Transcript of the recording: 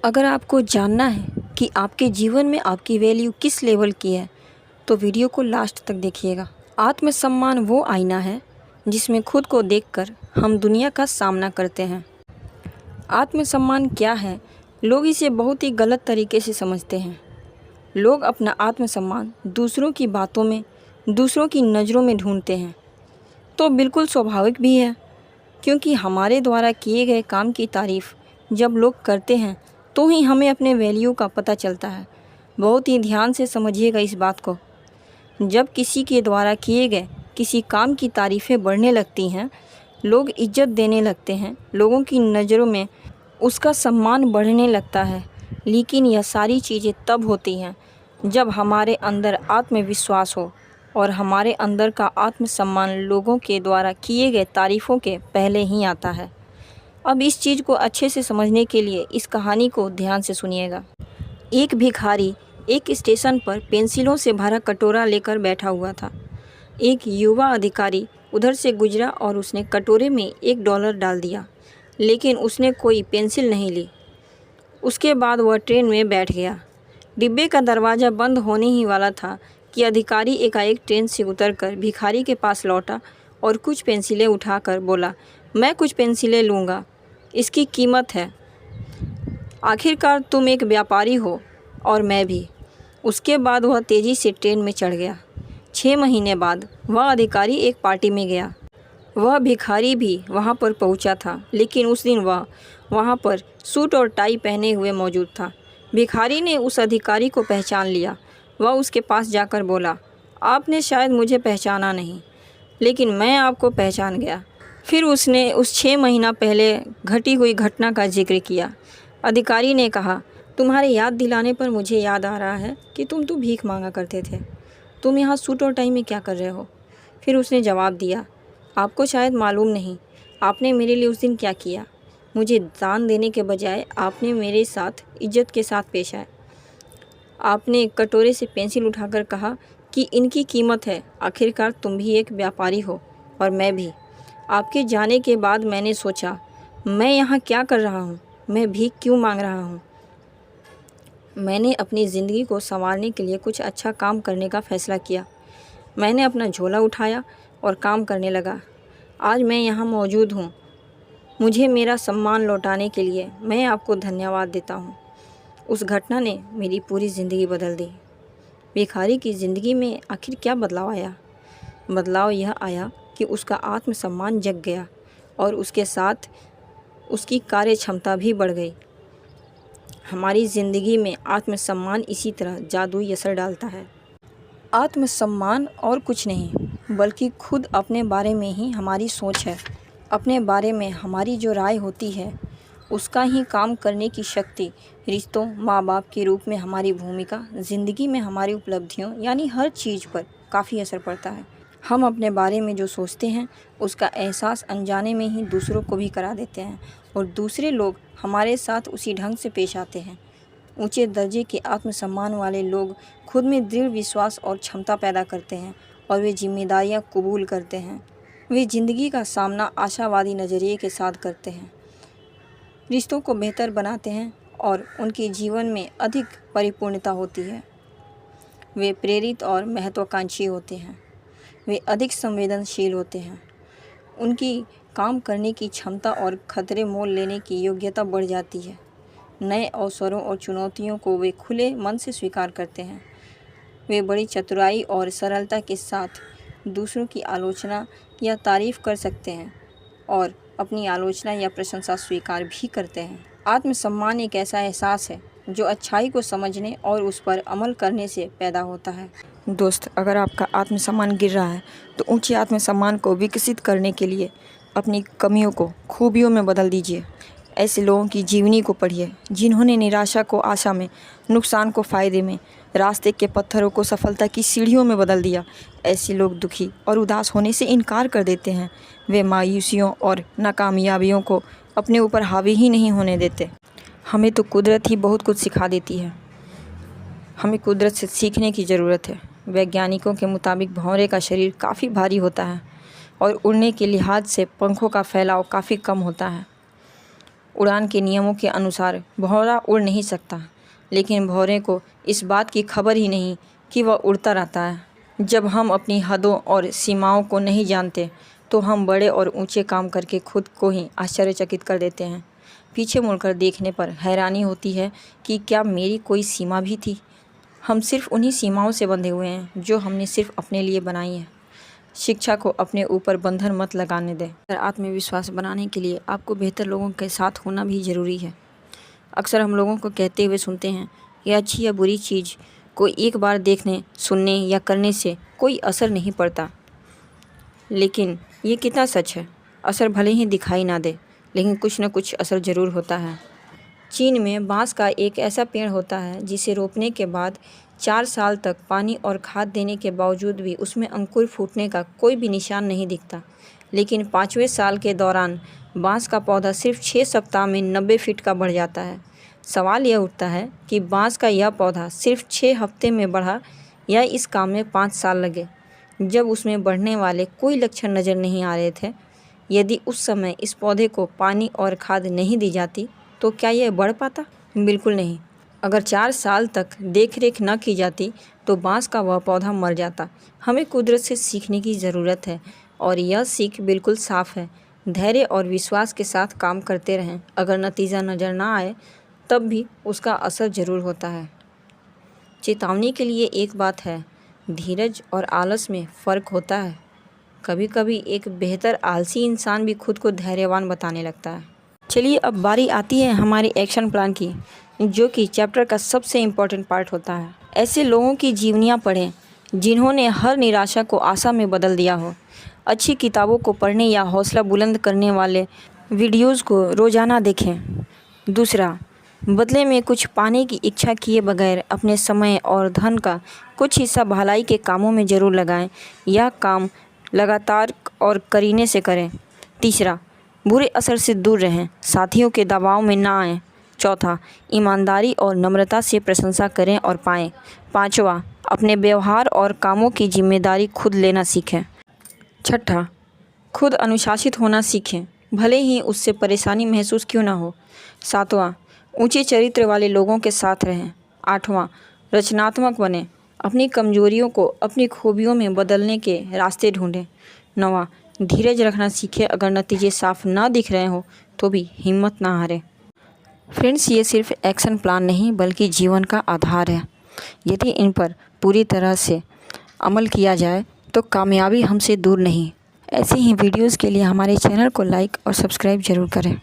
अगर आपको जानना है कि आपके जीवन में आपकी वैल्यू किस लेवल की है तो वीडियो को लास्ट तक देखिएगा। आत्मसम्मान वो आईना है जिसमें खुद को देखकर हम दुनिया का सामना करते हैं। आत्मसम्मान क्या है? लोग इसे बहुत ही गलत तरीके से समझते हैं। लोग अपना आत्मसम्मान दूसरों की बातों में, दूसरों की नज़रों में ढूंढते हैं। तो बिल्कुल स्वाभाविक भी है, क्योंकि हमारे द्वारा किए गए काम की तारीफ़ जब लोग करते हैं तो ही हमें अपने वैल्यू का पता चलता है। बहुत ही ध्यान से समझिएगा इस बात को। जब किसी के द्वारा किए गए किसी काम की तारीफ़ें बढ़ने लगती हैं, लोग इज्जत देने लगते हैं, लोगों की नज़रों में उसका सम्मान बढ़ने लगता है। लेकिन यह सारी चीज़ें तब होती हैं जब हमारे अंदर आत्मविश्वास हो और हमारे अंदर का आत्मसम्मान लोगों के द्वारा किए गए तारीफ़ों के पहले ही आता है। अब इस चीज़ को अच्छे से समझने के लिए इस कहानी को ध्यान से सुनिएगा। एक भिखारी एक स्टेशन पर पेंसिलों से भरा कटोरा लेकर बैठा हुआ था। एक युवा अधिकारी उधर से गुजरा और उसने कटोरे में $1 डाल दिया, लेकिन उसने कोई पेंसिल नहीं ली। उसके बाद वह ट्रेन में बैठ गया। डिब्बे का दरवाज़ा बंद होने ही वाला था कि अधिकारी एकाएक ट्रेन से उतरकर भिखारी के पास लौटा और कुछ पेंसिलें उठाकर बोला, मैं कुछ पेंसिलें लूँगा, इसकी कीमत है। आखिरकार तुम एक व्यापारी हो और मैं भी। उसके बाद वह तेज़ी से ट्रेन में चढ़ गया। 6 महीने बाद वह अधिकारी एक पार्टी में गया। वह भिखारी भी वहाँ पर पहुँचा था, लेकिन उस दिन वह वहाँ पर सूट और टाई पहने हुए मौजूद था। भिखारी ने उस अधिकारी को पहचान लिया। वह उसके पास जाकर बोला, आपने शायद मुझे पहचाना नहीं, लेकिन मैं आपको पहचान गया। फिर उसने उस 6 महीना पहले घटी हुई घटना का जिक्र किया। अधिकारी ने कहा, तुम्हारे याद दिलाने पर मुझे याद आ रहा है कि तुम तो भीख मांगा करते थे। तुम यहाँ सूट और टाई में क्या कर रहे हो? फिर उसने जवाब दिया, आपको शायद मालूम नहीं, आपने मेरे लिए उस दिन क्या किया। मुझे दान देने के बजाय आपने मेरे साथ इज्जत के साथ पेश आए। आपने कटोरे से पेंसिल उठाकर कहा कि इनकी कीमत है। आखिरकार तुम भी एक व्यापारी हो और मैं भी। आपके जाने के बाद मैंने सोचा, मैं यहाँ क्या कर रहा हूँ, मैं भीख क्यों मांग रहा हूँ। मैंने अपनी ज़िंदगी को संवारने के लिए कुछ अच्छा काम करने का फ़ैसला किया। मैंने अपना झोला उठाया और काम करने लगा। आज मैं यहाँ मौजूद हूँ। मुझे मेरा सम्मान लौटाने के लिए मैं आपको धन्यवाद देता हूँ। उस घटना ने मेरी पूरी ज़िंदगी बदल दी। भिखारी की ज़िंदगी में आखिर क्या बदलाव आया? बदलाव यह आया कि उसका आत्मसम्मान जग गया और उसके साथ उसकी कार्य क्षमता भी बढ़ गई। हमारी ज़िंदगी में आत्मसम्मान इसी तरह जादुई असर डालता है। आत्मसम्मान और कुछ नहीं, बल्कि खुद अपने बारे में ही हमारी सोच है। अपने बारे में हमारी जो राय होती है, उसका ही काम करने की शक्ति, रिश्तों, माँ बाप के रूप में हमारी भूमिका, ज़िंदगी में हमारी उपलब्धियों, यानी हर चीज़ पर काफ़ी असर पड़ता है। हम अपने बारे में जो सोचते हैं, उसका एहसास अनजाने में ही दूसरों को भी करा देते हैं और दूसरे लोग हमारे साथ उसी ढंग से पेश आते हैं। ऊंचे दर्जे के आत्मसम्मान वाले लोग खुद में दृढ़ विश्वास और क्षमता पैदा करते हैं और वे जिम्मेदारियां कबूल करते हैं। वे ज़िंदगी का सामना आशावादी नज़रिए के साथ करते हैं, रिश्तों को बेहतर बनाते हैं और उनके जीवन में अधिक परिपूर्णता होती है। वे प्रेरित और महत्वाकांक्षी होते हैं। वे अधिक संवेदनशील होते हैं। उनकी काम करने की क्षमता और खतरे मोल लेने की योग्यता बढ़ जाती है। नए अवसरों और चुनौतियों को वे खुले मन से स्वीकार करते हैं। वे बड़ी चतुराई और सरलता के साथ दूसरों की आलोचना या तारीफ़ कर सकते हैं और अपनी आलोचना या प्रशंसा स्वीकार भी करते हैं। आत्मसम्मान एक ऐसा एहसास है जो अच्छाई को समझने और उस पर अमल करने से पैदा होता है। दोस्त, अगर आपका आत्मसम्मान गिर रहा है तो ऊंचे आत्मसम्मान को विकसित करने के लिए अपनी कमियों को खूबियों में बदल दीजिए। ऐसे लोगों की जीवनी को पढ़िए जिन्होंने निराशा को आशा में, नुकसान को फ़ायदे में, रास्ते के पत्थरों को सफलता की सीढ़ियों में बदल दिया। ऐसे लोग दुखी और उदास होने से इनकार कर देते हैं। वे मायूसियों और नाकामयाबियों को अपने ऊपर हावी ही नहीं होने देते। हमें तो कुदरत ही बहुत कुछ सिखा देती है। हमें कुदरत से सीखने की ज़रूरत है। वैज्ञानिकों के मुताबिक भौरे का शरीर काफ़ी भारी होता है और उड़ने के लिहाज से पंखों का फैलाव काफ़ी कम होता है। उड़ान के नियमों के अनुसार भौरा उड़ नहीं सकता, लेकिन भौरे को इस बात की खबर ही नहीं कि वह उड़ता रहता है। जब हम अपनी हदों और सीमाओं को नहीं जानते तो हम बड़े और ऊंचे काम करके खुद को ही आश्चर्यचकित कर देते हैं। पीछे मुड़कर देखने पर हैरानी होती है कि क्या मेरी कोई सीमा भी थी। हम सिर्फ उन्हीं सीमाओं से बंधे हुए हैं जो हमने सिर्फ अपने लिए बनाई हैं। शिक्षा को अपने ऊपर बंधन मत लगाने दें। आत्मविश्वास बनाने के लिए आपको बेहतर लोगों के साथ होना भी ज़रूरी है। अक्सर हम लोगों को कहते हुए सुनते हैं कि अच्छी या बुरी चीज़ को एक बार देखने, सुनने या करने से कोई असर नहीं पड़ता, लेकिन ये कितना सच है। असर भले ही दिखाई ना दे, लेकिन कुछ न कुछ असर ज़रूर होता है। चीन में बांस का एक ऐसा पेड़ होता है जिसे रोपने के बाद 4 साल तक पानी और खाद देने के बावजूद भी उसमें अंकुर फूटने का कोई भी निशान नहीं दिखता, लेकिन 5वें साल के दौरान बांस का पौधा सिर्फ 6 सप्ताह में 90 फीट का बढ़ जाता है। सवाल यह उठता है कि बांस का यह पौधा सिर्फ 6 हफ्ते में बढ़ा या इस काम में 5 साल लगे, जब उसमें बढ़ने वाले कोई लक्षण नज़र नहीं आ रहे थे। यदि उस समय इस पौधे को पानी और खाद नहीं दी जाती तो क्या यह बढ़ पाता? बिल्कुल नहीं। अगर 4 साल तक देखरेख न की जाती तो बांस का वह पौधा मर जाता। हमें कुदरत से सीखने की ज़रूरत है और यह सीख बिल्कुल साफ है। धैर्य और विश्वास के साथ काम करते रहें। अगर नतीजा नज़र ना आए तब भी उसका असर ज़रूर होता है। चेतावनी के लिए एक बात है, धीरज और आलस में फ़र्क होता है। कभी कभी एक बेहतर आलसी इंसान भी खुद को धैर्यवान बताने लगता है। चलिए अब बारी आती है हमारे एक्शन प्लान की, जो कि चैप्टर का सबसे इम्पोर्टेंट पार्ट होता है। ऐसे लोगों की जीवनियाँ पढ़ें जिन्होंने हर निराशा को आशा में बदल दिया हो। अच्छी किताबों को पढ़ने या हौसला बुलंद करने वाले वीडियोज़ को रोज़ाना देखें। दूसरा, बदले में कुछ पाने की इच्छा किए बगैर अपने समय और धन का कुछ हिस्सा भलाई के कामों में ज़रूर लगाएं। यह काम लगातार और करीने से करें। तीसरा, बुरे असर से दूर रहें, साथियों के दबाव में ना आएं। चौथा, ईमानदारी और नम्रता से प्रशंसा करें और पाएं। पाँचवा, अपने व्यवहार और कामों की जिम्मेदारी खुद लेना सीखें। छठा, खुद अनुशासित होना सीखें, भले ही उससे परेशानी महसूस क्यों ना हो। सातवां, ऊंचे चरित्र वाले लोगों के साथ रहें। आठवां, रचनात्मक बनें, अपनी कमजोरियों को अपनी खूबियों में बदलने के रास्ते ढूंढें। नौवां, धीरज रखना सीखें, अगर नतीजे साफ ना दिख रहे हो तो भी हिम्मत ना हारें। फ्रेंड्स, ये सिर्फ एक्शन प्लान नहीं बल्कि जीवन का आधार है। यदि इन पर पूरी तरह से अमल किया जाए तो कामयाबी हमसे दूर नहीं। ऐसे ही वीडियोज़ के लिए हमारे चैनल को लाइक और सब्सक्राइब ज़रूर करें।